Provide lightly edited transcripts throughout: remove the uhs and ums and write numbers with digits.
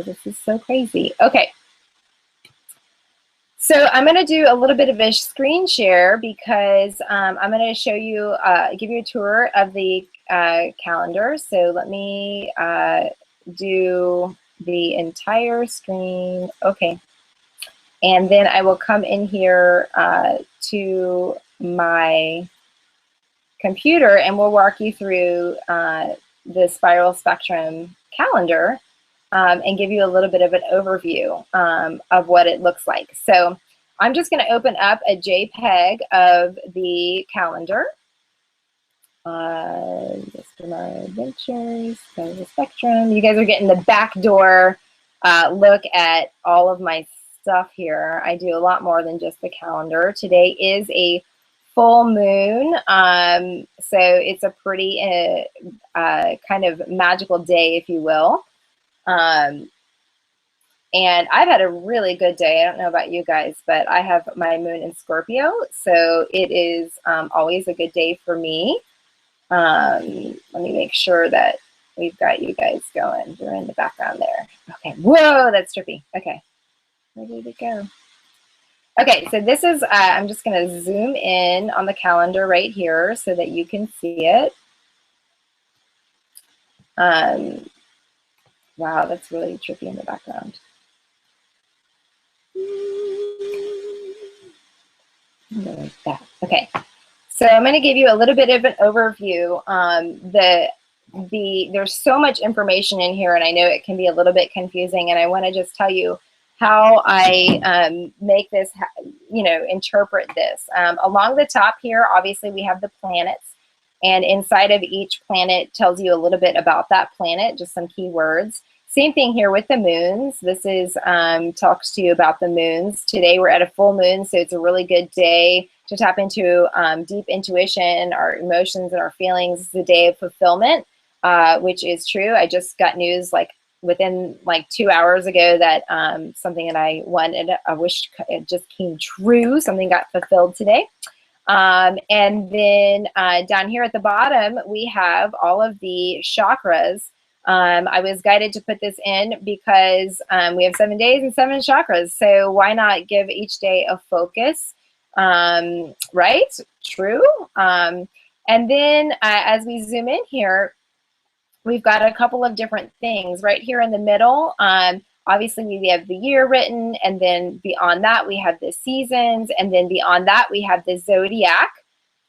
This is so crazy. Okay. So I'm going to do a little bit of a screen share because I'm going to show you, give you a tour of the calendar. So let me do the entire screen. Okay. And then I will come in here to my computer and we'll walk you through the spiral spectrum calendar and give you a little bit of an overview of what it looks like. So I'm just going to open up a JPEG of the calendar. Just for my adventures, go to the spectrum. You guys are getting the backdoor look at all of my stuff here. I do a lot more than just the calendar. Today is a full moon, so it's a pretty kind of magical day, if you will. And I've had a really good day. I don't know about you guys, but I have my moon in Scorpio, so it is always a good day for me. Let me make sure that we've got you guys going. You're in the background there. Okay. Whoa, that's trippy. Okay. Where did it go? Okay, so this is, I'm just going to zoom in on the calendar right here so that you can see it. Wow, that's really trippy in the background. Like that. Okay, so I'm going to give you a little bit of an overview. There's so much information in here, and I know it can be a little bit confusing, and I want to just tell you how I make this, interpret this. Along the top here, obviously we have the planets, and inside of each planet tells you a little bit about that planet, just some keywords. Same thing here with the moons. This is talks to you about the moons. Today we're at a full moon, so it's a really good day to tap into deep intuition, our emotions and our feelings. It's a day of fulfillment, which is true. I just got news within 2 hours ago that something that I wanted, I wished it just came true. Something got fulfilled today. And then down here at the bottom, we have all of the chakras. I was guided to put this in because we have 7 days and 7 chakras. So why not give each day a focus? Right? True. And then as we zoom in here, we've got a couple of different things right here in the middle. Obviously, we have the year written, and then beyond that, we have the seasons, and then beyond that, we have the zodiac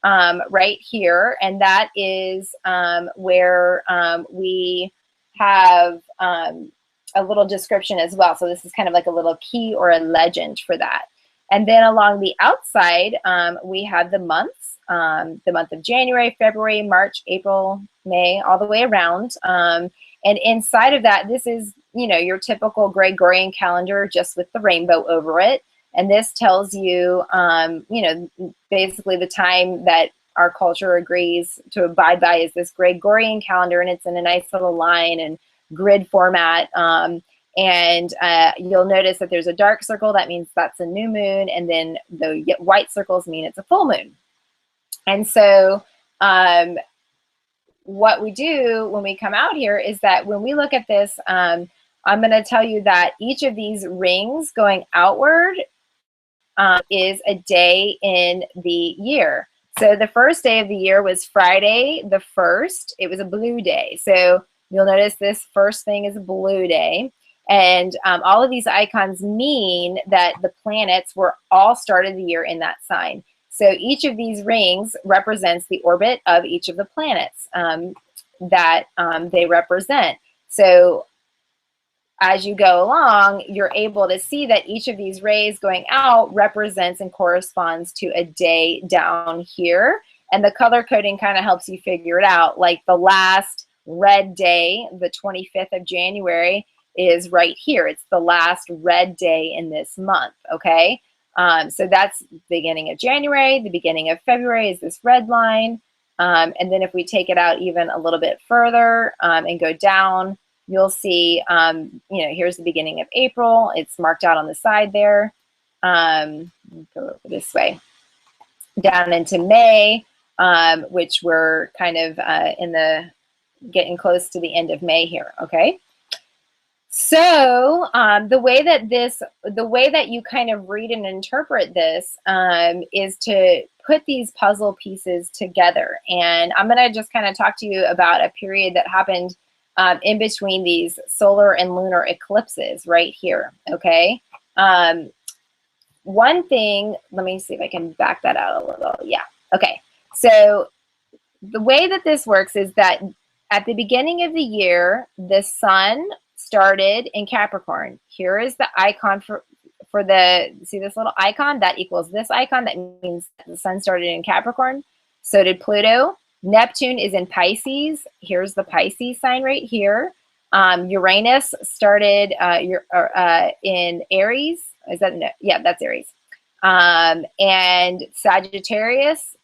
right here, and that is where we have a little description as well. So this is kind of like a little key or a legend for that. And then along the outside, we have the months, the month of January, February, March, April, May, all the way around. And inside of that, this is, your typical Gregorian calendar, just with the rainbow over it. And this tells you, basically the time that our culture agrees to abide by is this Gregorian calendar, and it's in a nice little line and grid format. And you'll notice that there's a dark circle. That means that's a new moon. And then the white circles mean it's a full moon. And so what we do when we come out here is that when we look at this, I'm going to tell you that each of these rings going outward is a day in the year. So the first day of the year was Friday the 1st. It was a blue day. So you'll notice this first thing is a blue day. And all of these icons mean that the planets were all started the year in that sign. So each of these rings represents the orbit of each of the planets that they represent. So as you go along, you're able to see that each of these rays going out represents and corresponds to a day down here. And the color coding kind of helps you figure it out. Like the last red day, the 25th of January, is right here. It's the last red day in this month, okay? So that's the beginning of January. The beginning of February is this red line. And then if we take it out even a little bit further and go down, you'll see, here's the beginning of April. It's marked out on the side there. Go over this way. Down into May, which we're kind of getting close to the end of May here, okay? So the way that you kind of read and interpret this is to put these puzzle pieces together. And I'm going to just kind of talk to you about a period that happened in between these solar and lunar eclipses right here. Okay. One thing, let me see if I can back that out a little. Yeah. Okay. So the way that this works is that at the beginning of the year, the sun started in Capricorn. Here is the icon for the, see this little icon? That equals this icon. That means the sun started in Capricorn. So did Pluto. Neptune is in Pisces. Here's the Pisces sign right here. Uranus started in Aries. Is that, no? Yeah, that's Aries. And Sagittarius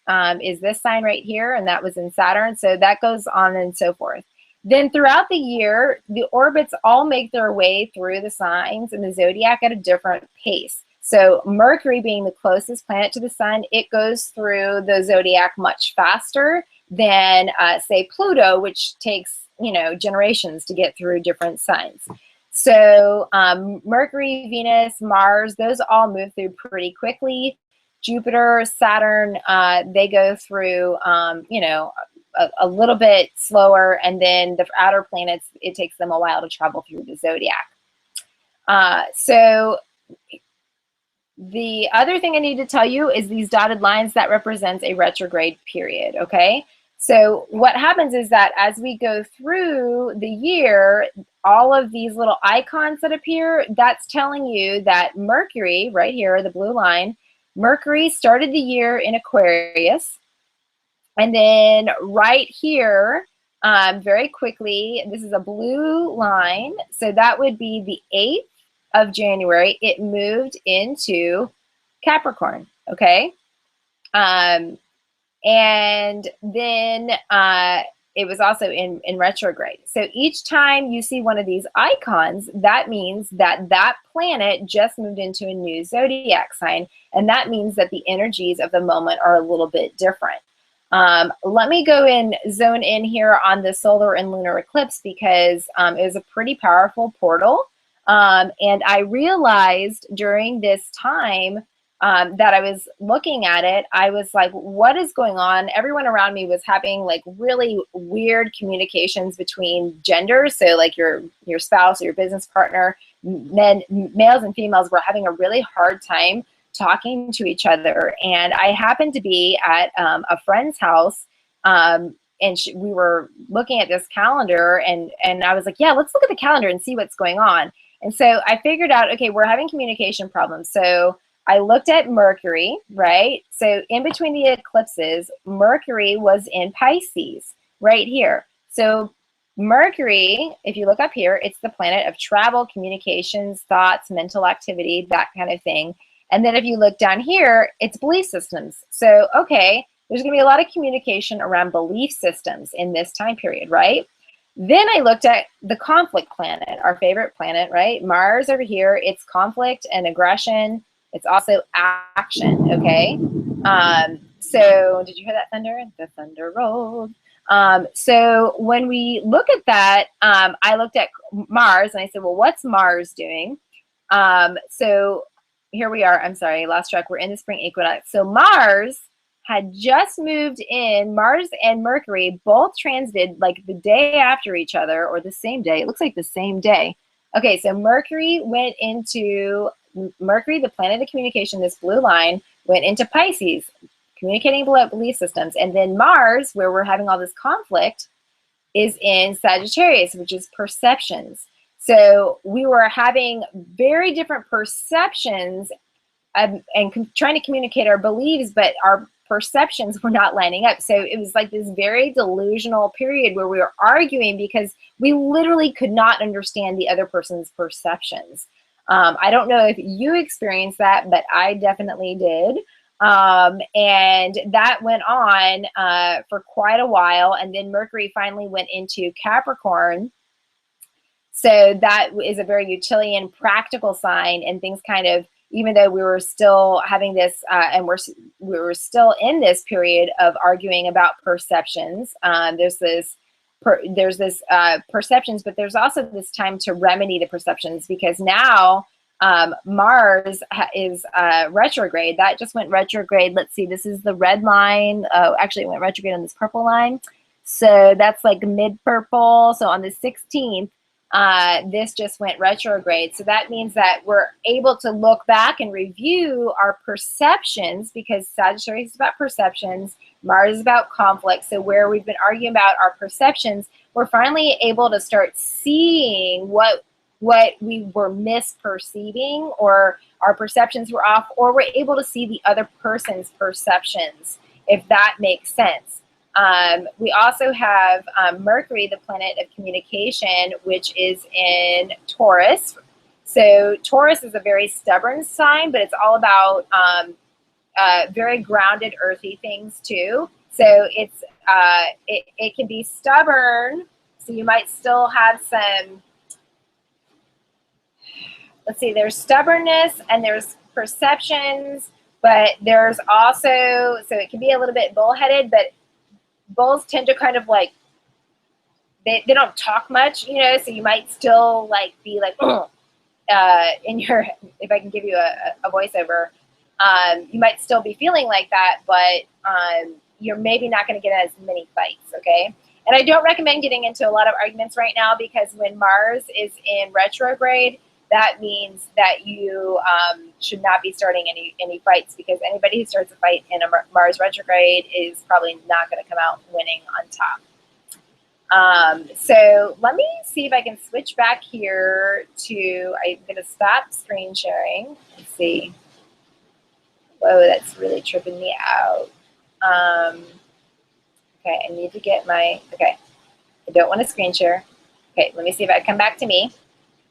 is this sign right here, and that was in Saturn. So that goes on and so forth. Then throughout the year, the orbits all make their way through the signs and the zodiac at a different pace. So Mercury being the closest planet to the sun, it goes through the zodiac much faster than, say, Pluto, which takes, you know, generations to get through different signs. So Mercury, Venus, Mars, those all move through pretty quickly. Jupiter, Saturn, they go through, you know, a little bit slower. And then the outer planets, it takes them a while to travel through the zodiac. So the other thing I need to tell you is these dotted lines, that represents a retrograde period, okay? So what happens is that as we go through the year, all of these little icons that appear, that's telling you that Mercury, right here, the blue line, Mercury started the year in Aquarius. And then right here, very quickly, this is a blue line. So that would be the 8th of January. It moved into Capricorn, okay? And then it was also in retrograde. So each time you see one of these icons, that means that that planet just moved into a new zodiac sign. And that means that the energies of the moment are a little bit different. Let me go and zone in here on the solar and lunar eclipse, because it was a pretty powerful portal. And I realized during this time that I was looking at it, I was like, what is going on? Everyone around me was having like really weird communications between genders. So like your spouse or your business partner, males and females were having a really hard time talking to each other. And I happened to be at a friend's house, and we were looking at this calendar, and I was like, yeah, let's look at the calendar and see what's going on. And so I figured out, okay, we're having communication problems. So I looked at Mercury, right? So in between the eclipses, Mercury was in Pisces right here. So Mercury, if you look up here, it's the planet of travel, communications, thoughts, mental activity, that kind of thing. And then if you look down here, it's belief systems. So, okay, there's going to be a lot of communication around belief systems in this time period, right? Then I looked at the conflict planet, our favorite planet, right? Mars over here, it's conflict and aggression. It's also action, okay? So did you hear that thunder? The thunder rolled. So when we look at that, I looked at Mars and I said, well, what's Mars doing? So here we are. I'm sorry, I lost track. We're in the spring equinox. So Mars had just moved in. Mars and Mercury both transited like the day after each other, or the same day. It looks like the same day. Okay, so Mercury went into, Mercury, the planet of communication, this blue line, went into Pisces, communicating belief systems. And then Mars, where we're having all this conflict, is in Sagittarius, which is perceptions. So we were having very different perceptions and trying to communicate our beliefs, but our perceptions were not lining up. So it was like this very delusional period where we were arguing because we literally could not understand the other person's perceptions. I don't know if you experienced that, but I definitely did. And that went on for quite a while. And then Mercury finally went into Capricorn. So that is a very utilitarian, practical sign, and things kind of, even though we were still having this, and we were still in this period of arguing about perceptions, there's this there's this perceptions, but there's also this time to remedy the perceptions, because now Mars is retrograde. That just went retrograde. Let's see, this is the red line. Oh, actually it went retrograde on this purple line. So that's like mid purple. So on the 16th, this just went retrograde. So that means that we're able to look back and review our perceptions, because Sagittarius is about perceptions, Mars is about conflict. So where we've been arguing about our perceptions, we're finally able to start seeing what we were misperceiving, or our perceptions were off, or we're able to see the other person's perceptions, if that makes sense. We also have Mercury, the planet of communication, which is in Taurus. So Taurus is a very stubborn sign, but it's all about very grounded, earthy things too. So it's it can be stubborn. So you might still have some, let's see, there's stubbornness and there's perceptions, but there's also, so it can be a little bit bullheaded, but bulls tend to kind of like, they don't talk much, you know, so you might still like be like, in your, if I can give you a voiceover, you might still be feeling like that, but you're maybe not going to get as many fights, okay? And I don't recommend getting into a lot of arguments right now, because when Mars is in retrograde, that means that you should not be starting any fights, because anybody who starts a fight in a Mars retrograde is probably not going to come out winning on top. So let me see if I can switch back here to, I'm going to stop screen sharing. Let's see. Whoa, that's really tripping me out. Okay, I need to get my, okay, I don't want to screen share. Okay, let me see if I come back to me.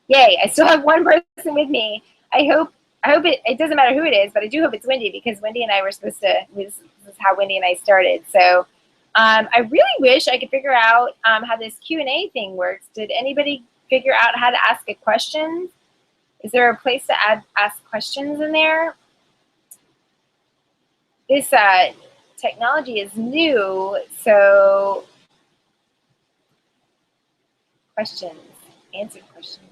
Yay, I still have one person with me. I hope it doesn't matter who it is, but I do hope it's Wendy, because Wendy and I were supposed to, this is how Wendy and I started. So I really wish I could figure out how this Q&A thing works. Did anybody figure out how to ask a question? Is there a place to ask questions in there? This technology is new, so questions, answer questions.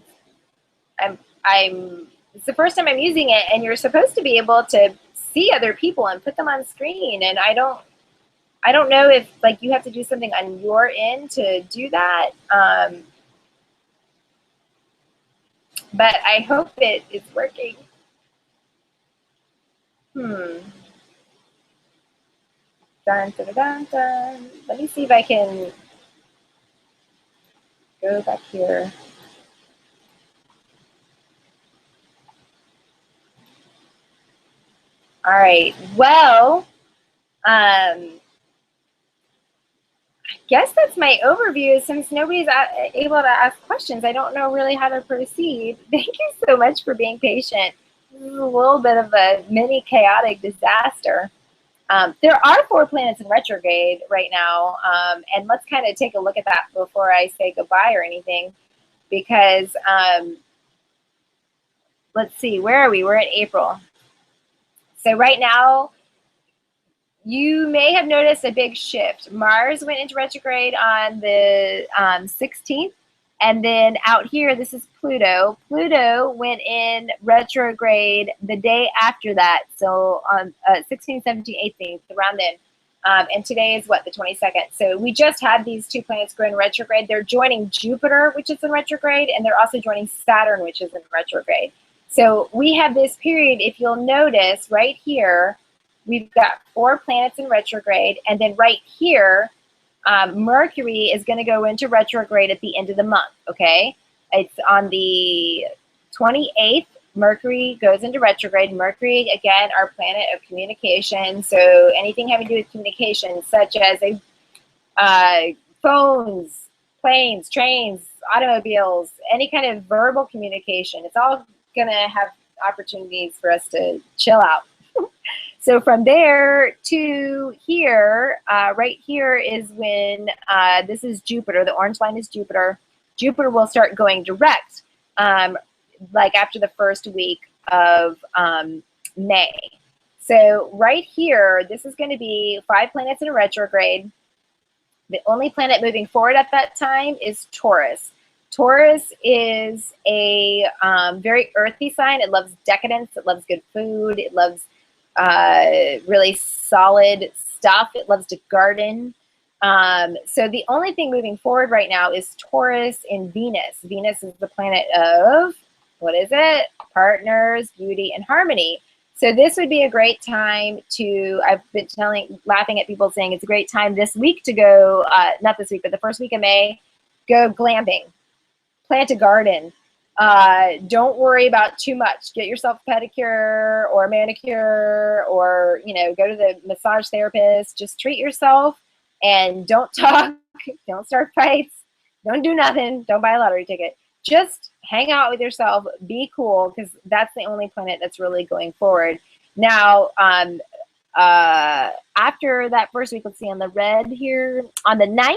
It's the first time I'm using it, and you're supposed to be able to see other people and put them on screen, and I don't know if like you have to do something on your end to do that. But I hope it is working. Dun, dun, dun, dun, dun. Let me see if I can go back here. All right, well, I guess that's my overview. Since nobody's able to ask questions, I don't know really how to proceed. Thank you so much for being patient. This is a little bit of a mini chaotic disaster. There are 4 planets in retrograde right now, and let's kind of take a look at that before I say goodbye or anything, because let's see, where are we? We're in April. So right now, you may have noticed a big shift. Mars went into retrograde on the 16th, and then out here, this is Pluto. Pluto went in retrograde the day after that, so on 16th, 17th, 18th, around then. And today is what, the 22nd. So we just had these 2 planets go in retrograde. They're joining Jupiter, which is in retrograde, and they're also joining Saturn, which is in retrograde. So we have this period, if you'll notice right here, we've got 4 planets in retrograde, and then right here, Mercury is going to go into retrograde at the end of the month, okay? It's on the 28th, Mercury goes into retrograde. Mercury, again, our planet of communication, so anything having to do with communication, such as phones, planes, trains, automobiles, any kind of verbal communication, it's all going to have opportunities for us to chill out. So from there to here, right here is when this is Jupiter. The orange line is Jupiter. Jupiter will start going direct, like after the first week of May. So right here, this is going to be 5 planets in a retrograde. The only planet moving forward at that time is Taurus. Taurus is a very earthy sign. It loves decadence. It loves good food. It loves really solid stuff. It loves to garden. So the only thing moving forward right now is Taurus in Venus. Venus is the planet of, what is it? Partners, beauty, and harmony. So this would be a great time to, I've been laughing at people saying it's a great time this week to go, not this week, but the first week of May, go glamping, plant a garden. Don't worry about too much. Get yourself a pedicure or a manicure, or, you know, go to the massage therapist. Just treat yourself and don't talk, don't start fights, don't do nothing, don't buy a lottery ticket. Just hang out with yourself, be cool, because that's the only planet that's really going forward. Now, after that first week, let's see on the red here, on the 9th,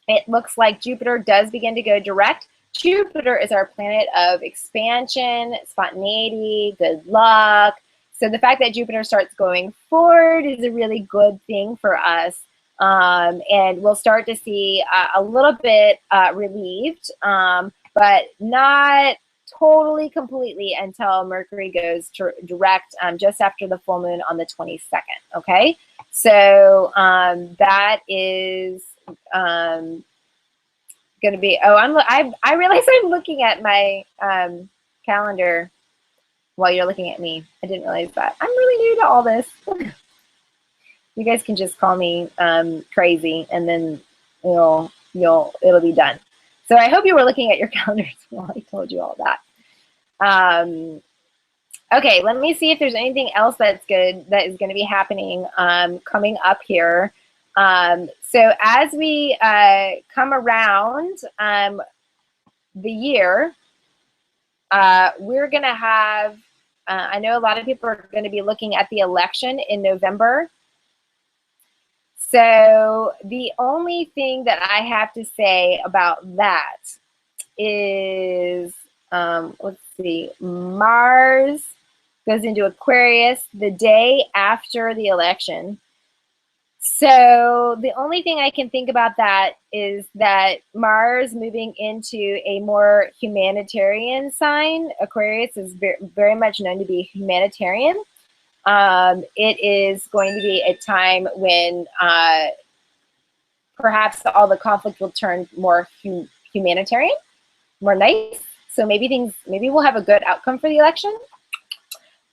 it looks like Jupiter does begin to go direct. Jupiter is our planet of expansion, spontaneity, good luck. So the fact that Jupiter starts going forward is a really good thing for us. And we'll start to see a little bit relieved, but not totally completely until Mercury goes direct just after the full moon on the 22nd. Okay, so that is going to be. Oh, I realize I'm looking at my calendar while you're looking at me. I didn't realize that. I'm really new to all this. You guys can just call me crazy, and then it'll be done. So I hope you were looking at your calendars while I told you all that. Okay, let me see if there's anything else that's good that is going to be happening coming up here. So as we come around the year, we're going to have, I know a lot of people are going to be looking at the election in November. So the only thing that I have to say about that is, let's see, Mars goes into Aquarius the day after the election. So the only thing I can think about that is that Mars moving into a more humanitarian sign. Aquarius is very much known to be humanitarian. It is going to be a time when perhaps all the conflict will turn more humanitarian, more nice. So maybe we'll have a good outcome for the election.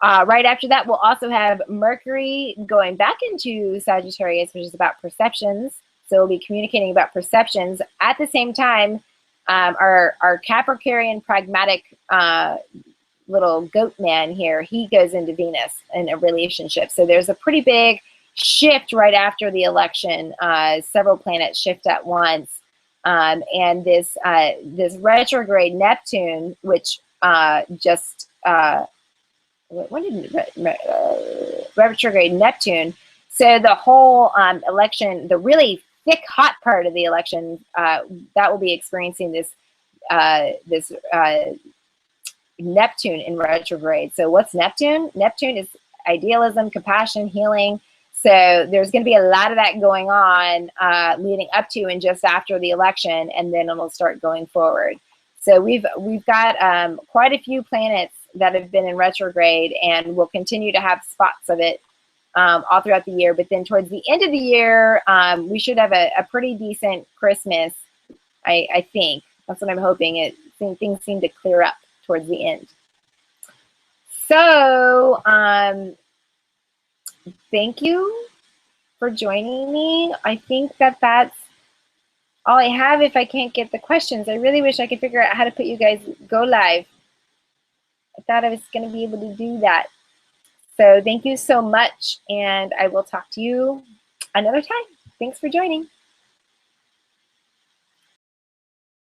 Right after that, we'll also have Mercury going back into Sagittarius, which is about perceptions. So we'll be communicating about perceptions. At the same time, our Capricorn pragmatic little goat man here, he goes into Venus in a relationship. So there's a pretty big shift right after the election. Several planets shift at once. And this retrograde Neptune, which just when did retrograde Neptune? So the whole election, the really thick, hot part of the election, that will be experiencing this Neptune in retrograde. So what's Neptune? Neptune is idealism, compassion, healing. So there's going to be a lot of that going on leading up to and just after the election, and then it'll start going forward. So we've got quite a few planets that have been in retrograde, and we'll continue to have spots of it all throughout the year. But then towards the end of the year, we should have a pretty decent Christmas, I think. That's what I'm hoping. Things seem to clear up towards the end. So thank you for joining me. I think that's all I have if I can't get the questions. I really wish I could figure out how to put you guys go live. I thought I was going to be able to do that. So thank you so much, and I will talk to you another time. Thanks for joining.